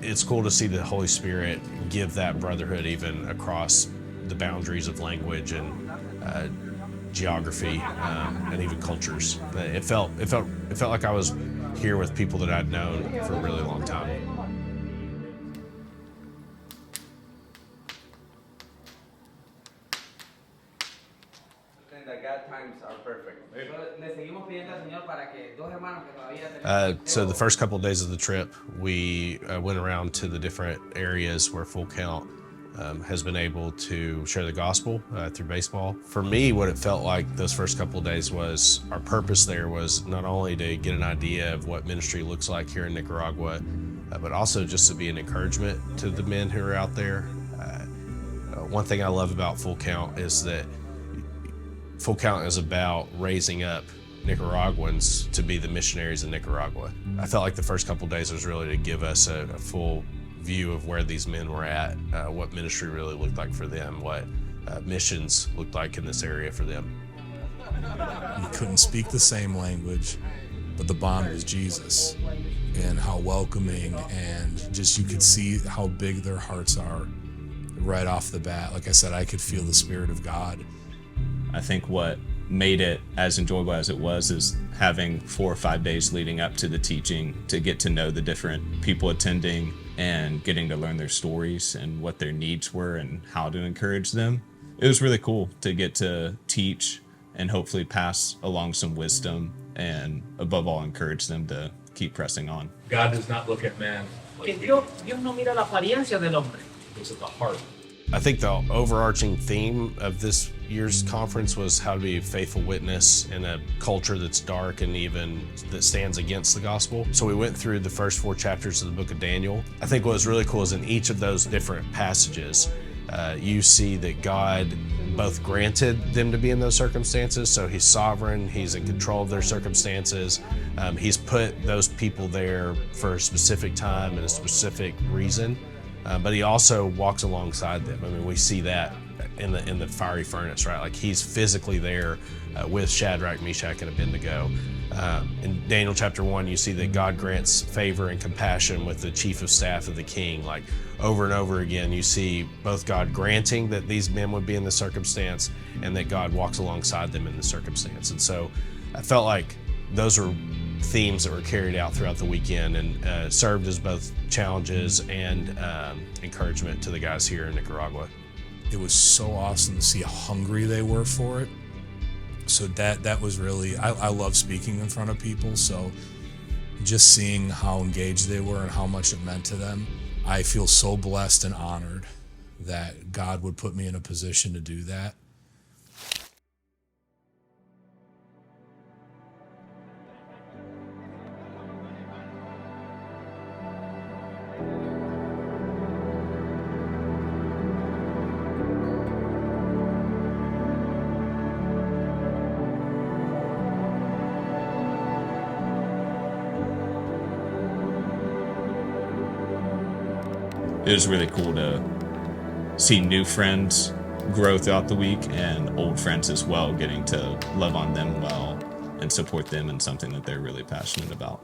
it's cool to see the Holy Spirit give that brotherhood even across the boundaries of language and geography and even cultures. It felt like I was here with people that I'd known for a really long time. So the first couple of days of the trip, we went around to the different areas where Full Count has been able to share the gospel through baseball. For me, what it felt like those first couple of days was our purpose there was not only to get an idea of what ministry looks like here in Nicaragua, but also just to be an encouragement to the men who are out there. One thing I love about Full Count is that Full Count is about raising up Nicaraguans to be the missionaries in Nicaragua. I felt like the first couple of days was really to give us a full view of where these men were at, what ministry really looked like for them, what missions looked like in this area for them. We couldn't speak the same language, but the bond was Jesus, and how welcoming, and just you could see how big their hearts are right off the bat. Like I said, I could feel the Spirit of God. I think what made it as enjoyable as it was is having 4 or 5 days leading up to the teaching to get to know the different people attending and getting to learn their stories and what their needs were and how to encourage them. It was really cool to get to teach and hopefully pass along some wisdom and above all encourage them to keep pressing on. God does not look at man like we Dios no mira la apariencia del hombre. He looks at the heart. I think the overarching theme of this year's conference was how to be a faithful witness in a culture that's dark and even that stands against the gospel. So we went through the first 4 chapters of the book of Daniel. I think what was really cool is in each of those different passages, you see that God both granted them to be in those circumstances, so he's sovereign, he's in control of their circumstances, he's put those people there for a specific time and a specific reason. But he also walks alongside them. I mean, we see that in the fiery furnace, right? Like he's physically there with Shadrach, Meshach, and Abednego. In Daniel chapter 1, you see that God grants favor and compassion with the chief of staff of the king. Like over and over again, you see both God granting that these men would be in the circumstance and that God walks alongside them in the circumstance. And so I felt like those were themes that were carried out throughout the weekend and served as both challenges and encouragement to the guys here in Nicaragua. It was so awesome to see how hungry they were for it. So that was really, I love speaking in front of people, so just seeing how engaged they were and how much it meant to them, I feel so blessed and honored that God would put me in a position to do that. It was really cool to see new friends grow throughout the week and old friends as well, getting to love on them well and support them in something that they're really passionate about.